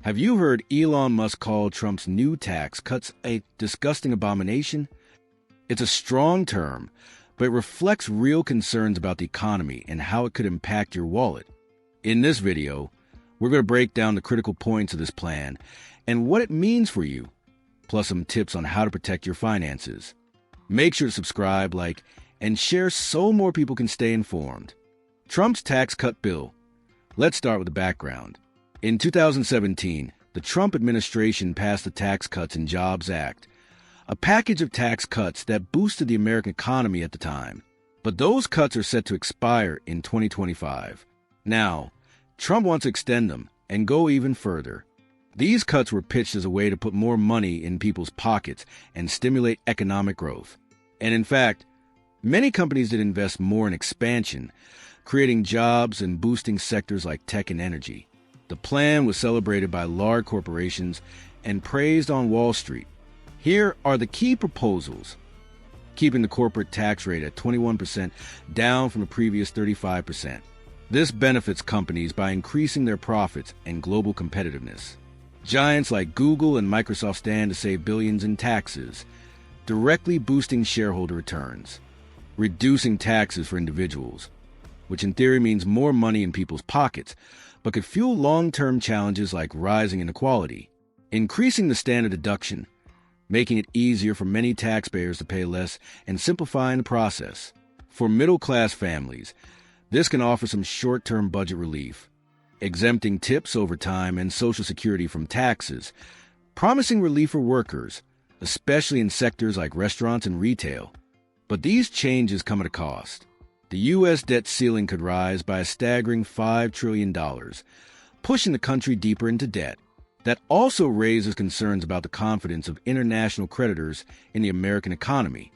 Have you heard Elon Musk call Trump's new tax cuts a disgusting abomination? It's a strong term, but it reflects real concerns about the economy and how it could impact your wallet. In this video, we're going to break down the critical points of this plan and what it means for you, plus some tips on how to protect your finances. Make sure to subscribe, like, and share so more people can stay informed. Trump's tax cut bill. Let's start with the background. In 2017, the Trump administration passed the Tax Cuts and Jobs Act, a package of tax cuts that boosted the American economy at the time. But those cuts are set to expire in 2025. Now, Trump wants to extend them and go even further. These cuts were pitched as a way to put more money in people's pockets and stimulate economic growth. And in fact, many companies did invest more in expansion, creating jobs and boosting sectors like tech and energy. The plan was celebrated by large corporations and praised on Wall Street. Here are the key proposals. Keeping the corporate tax rate at 21%, down from the previous 35%. This benefits companies by increasing their profits and global competitiveness. Giants like Google and Microsoft stand to save billions in taxes, directly boosting shareholder returns. Reducing taxes for individuals, which in theory means more money in people's pockets, but could fuel long-term challenges like rising inequality. Increasing the standard deduction, making it easier for many taxpayers to pay less and simplifying the process. For middle-class families, this can offer some short-term budget relief. Exempting tips over time and Social Security from taxes, promising relief for workers, especially in sectors like restaurants and retail. But these changes come at a cost. The U.S. debt ceiling could rise by a staggering $5 trillion, pushing the country deeper into debt. That also raises concerns about the confidence of international creditors in the American economy.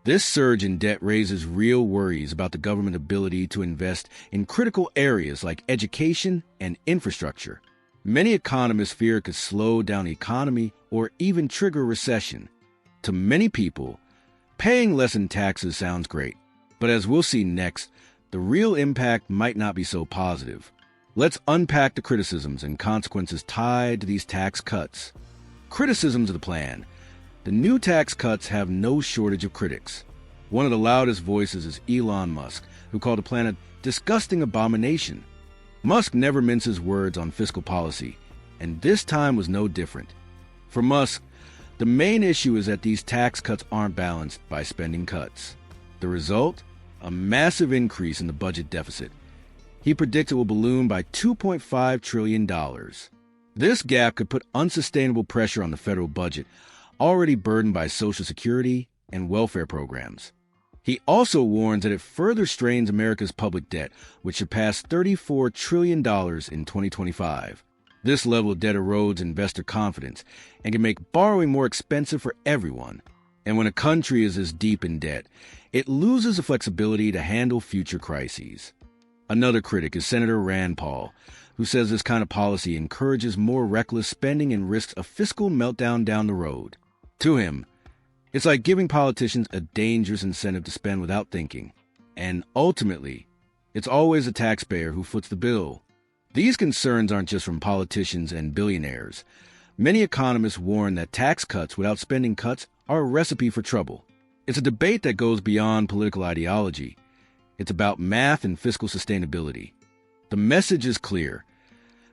This surge in debt raises real worries about the government's ability to invest in critical areas like education and infrastructure. Many economists fear it could slow down the economy or even trigger a recession. To many people, paying less in taxes sounds great. But as we'll see next, the real impact might not be so positive. Let's unpack the criticisms and consequences tied to these tax cuts. Criticisms of the plan. The new tax cuts have no shortage of critics. One of the loudest voices is Elon Musk, who called the plan a disgusting abomination. Musk never minces words on fiscal policy, and this time was no different. For Musk, the main issue is that these tax cuts aren't balanced by spending cuts. The result? A massive increase in the budget deficit. He predicts it will balloon by $2.5 trillion. This gap could put unsustainable pressure on the federal budget, already burdened by Social Security and welfare programs. He also warns that it further strains America's public debt, which surpassed $34 trillion in 2025. This level of debt erodes investor confidence and can make borrowing more expensive for everyone. And when a country is this deep in debt, it loses the flexibility to handle future crises. Another critic is Senator Rand Paul, who says this kind of policy encourages more reckless spending and risks a fiscal meltdown down the road. To him, it's like giving politicians a dangerous incentive to spend without thinking. And ultimately, it's always the taxpayer who foots the bill. These concerns aren't just from politicians and billionaires. Many economists warn that tax cuts without spending cuts are a recipe for trouble. It's a debate that goes beyond political ideology. It's about math and fiscal sustainability. The message is clear.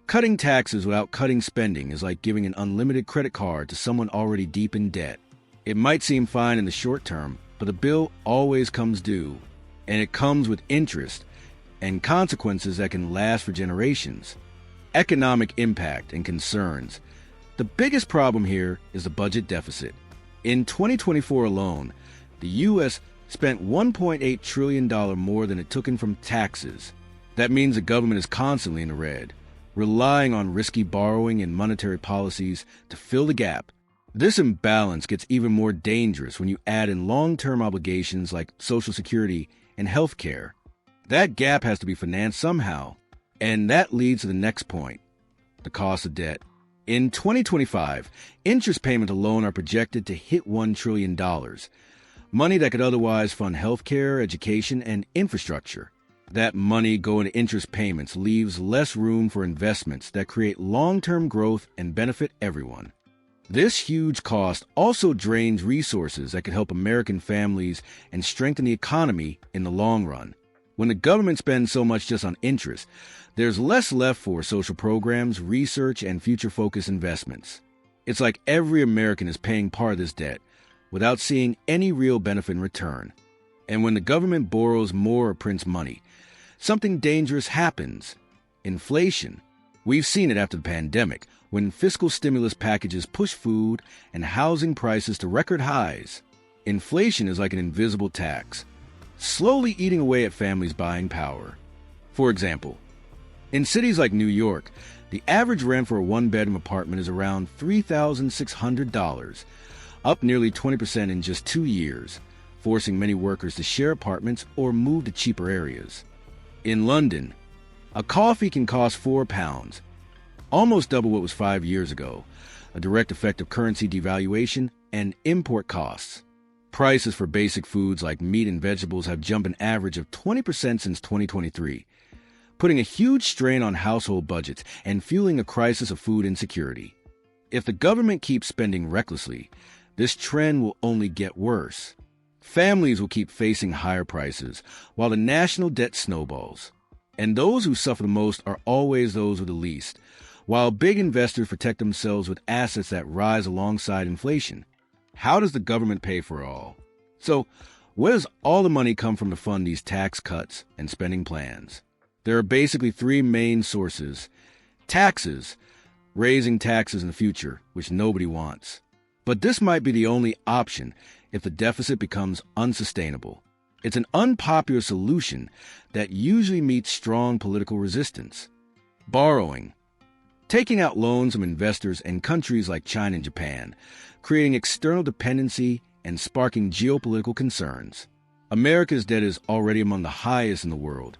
Cutting taxes without cutting spending is like giving an unlimited credit card to someone already deep in debt. It might seem fine in the short term, but the bill always comes due, and it comes with interest and consequences that can last for generations. Economic impact and concerns. The biggest problem here is the budget deficit. In 2024 alone, the U.S. spent $1.8 trillion more than it took in from taxes. That means the government is constantly in the red, relying on risky borrowing and monetary policies to fill the gap. This imbalance gets even more dangerous when you add in long-term obligations like Social Security and health care. That gap has to be financed somehow. And that leads to the next point, the cost of debt. In 2025, interest payments alone are projected to hit $1 trillion, money that could otherwise fund healthcare, education, and infrastructure. That money going to interest payments leaves less room for investments that create long-term growth and benefit everyone. This huge cost also drains resources that could help American families and strengthen the economy in the long run. When the government spends so much just on interest, there's less left for social programs, research, and future-focused investments. It's like every American is paying part of this debt without seeing any real benefit in return. And when the government borrows more or prints money, something dangerous happens. Inflation. We've seen it after the pandemic, when fiscal stimulus packages push food and housing prices to record highs. Inflation is like an invisible tax, slowly eating away at families' buying power. For example, in cities like New York, the average rent for a one-bedroom apartment is around $3,600, up nearly 20% in just 2 years, forcing many workers to share apartments or move to cheaper areas. In London, a coffee can cost £4, almost double what was 5 years ago, a direct effect of currency devaluation and import costs. Prices for basic foods like meat and vegetables have jumped an average of 20% since 2023, putting a huge strain on household budgets and fueling a crisis of food insecurity. If the government keeps spending recklessly, this trend will only get worse. Families will keep facing higher prices, while the national debt snowballs. And those who suffer the most are always those with the least, while big investors protect themselves with assets that rise alongside inflation. How does the government pay for it all? So, where does all the money come from to fund these tax cuts and spending plans? There are basically three main sources. Taxes, raising taxes in the future, which nobody wants. But this might be the only option if the deficit becomes unsustainable. It's an unpopular solution that usually meets strong political resistance. Borrowing. Taking out loans from investors in countries like China and Japan, creating external dependency and sparking geopolitical concerns. America's debt is already among the highest in the world,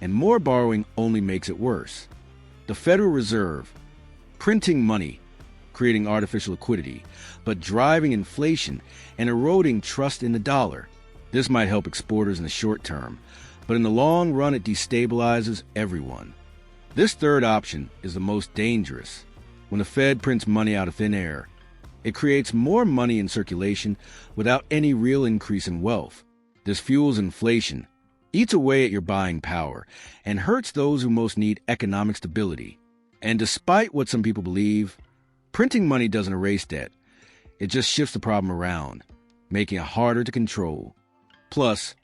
and more borrowing only makes it worse. The Federal Reserve, printing money, creating artificial liquidity, but driving inflation and eroding trust in the dollar. This might help exporters in the short term, but in the long run it destabilizes everyone. This third option is the most dangerous. When the Fed prints money out of thin air, it creates more money in circulation without any real increase in wealth. This fuels inflation, eats away at your buying power, and hurts those who most need economic stability. And despite what some people believe, printing money doesn't erase debt. It just shifts the problem around, making it harder to control. Plus,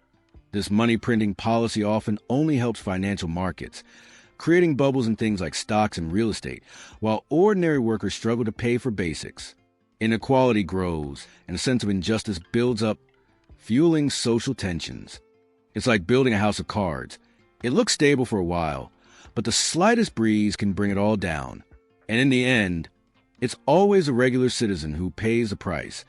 this money printing policy often only helps financial markets, creating bubbles in things like stocks and real estate, while ordinary workers struggle to pay for basics. Inequality grows, and a sense of injustice builds up, fueling social tensions. It's like building a house of cards. It looks stable for a while, but the slightest breeze can bring it all down. And in the end, it's always a regular citizen who pays the price,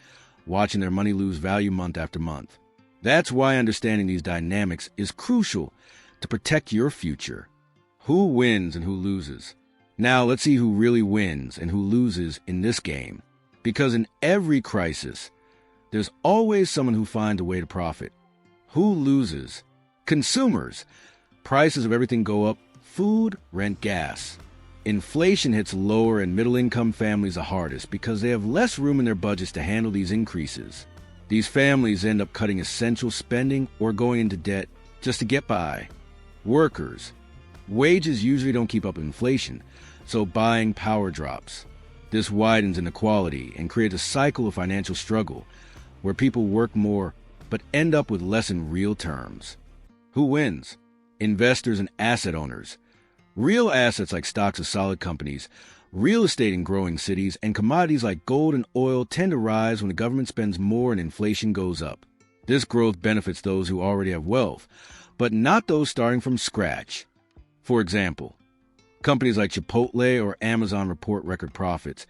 watching their money lose value month after month. That's why understanding these dynamics is crucial to protect your future. Who wins and who loses? Now let's see who really wins and who loses in this game. Because in every crisis, there's always someone who finds a way to profit. Who loses? Consumers. Prices of everything go up: food, rent, gas. Inflation hits lower and middle-income families the hardest because they have less room in their budgets to handle these increases. These families end up cutting essential spending or going into debt just to get by. Workers. Wages usually don't keep up with inflation, so buying power drops. This widens inequality and creates a cycle of financial struggle where people work more but end up with less in real terms. Who wins? Investors and asset owners. Real assets like stocks of solid companies, real estate in growing cities, and commodities like gold and oil tend to rise when the government spends more and inflation goes up. This growth benefits those who already have wealth, but not those starting from scratch. For example, companies like Chipotle or Amazon report record profits,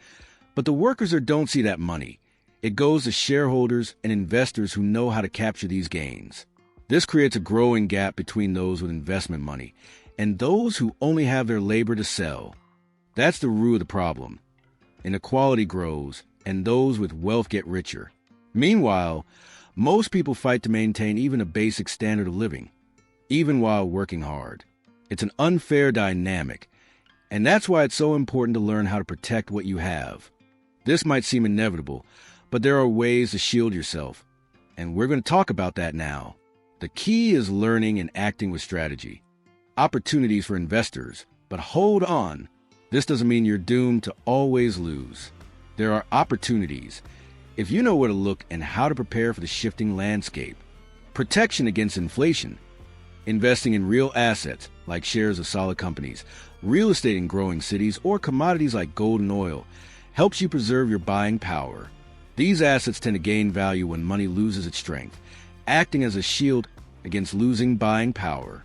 but the workers don't see that money. It goes to shareholders and investors who know how to capture these gains. This creates a growing gap between those with investment money and those who only have their labor to sell. That's the root of the problem. Inequality grows, and those with wealth get richer. Meanwhile, most people fight to maintain even a basic standard of living. even while working hard. It's an unfair dynamic, and that's why it's so important to learn how to protect what you have. This might seem inevitable, but there are ways to shield yourself, and we're going to talk about that now. The key is learning and acting with strategy. Opportunities for investors, but hold on. This doesn't mean you're doomed to always lose. There are opportunities if you know where to look and how to prepare for the shifting landscape. Protection against inflation. Investing in real assets like shares of solid companies, real estate in growing cities, or commodities like gold and oil helps you preserve your buying power. These assets tend to gain value when money loses its strength, acting as a shield against losing buying power.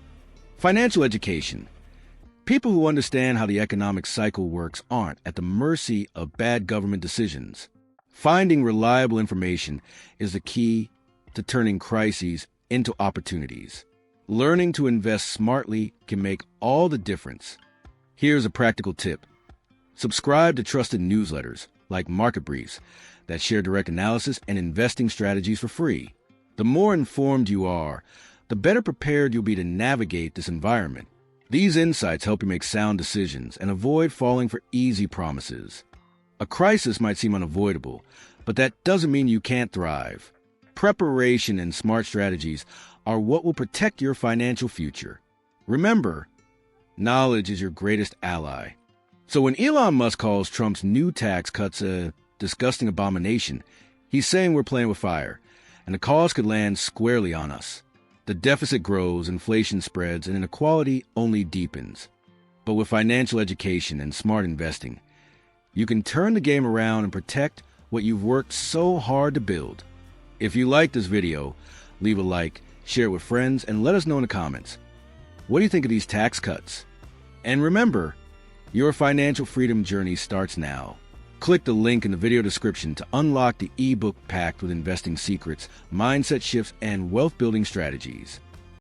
Financial education. People who understand how the economic cycle works aren't at the mercy of bad government decisions. Finding reliable information is the key to turning crises into opportunities. Learning to invest smartly can make all the difference. Here's a practical tip. Subscribe to trusted newsletters like Market Briefs that share direct analysis and investing strategies for free. The more informed you are, the better prepared you'll be to navigate this environment. These insights help you make sound decisions and avoid falling for easy promises. A crisis might seem unavoidable, but that doesn't mean you can't thrive. Preparation and smart strategies are what will protect your financial future. Remember, knowledge is your greatest ally. So when Elon Musk calls Trump's new tax cuts a disgusting abomination, he's saying we're playing with fire, and the cause could land squarely on us. The deficit grows, inflation spreads, and inequality only deepens. But with financial education and smart investing, you can turn the game around and protect what you've worked so hard to build. If you like this video, leave a like, share it with friends, and let us know in the comments. What do you think of these tax cuts? And remember, your financial freedom journey starts now. Click the link in the video description to unlock the ebook packed with investing secrets, mindset shifts, and wealth building strategies.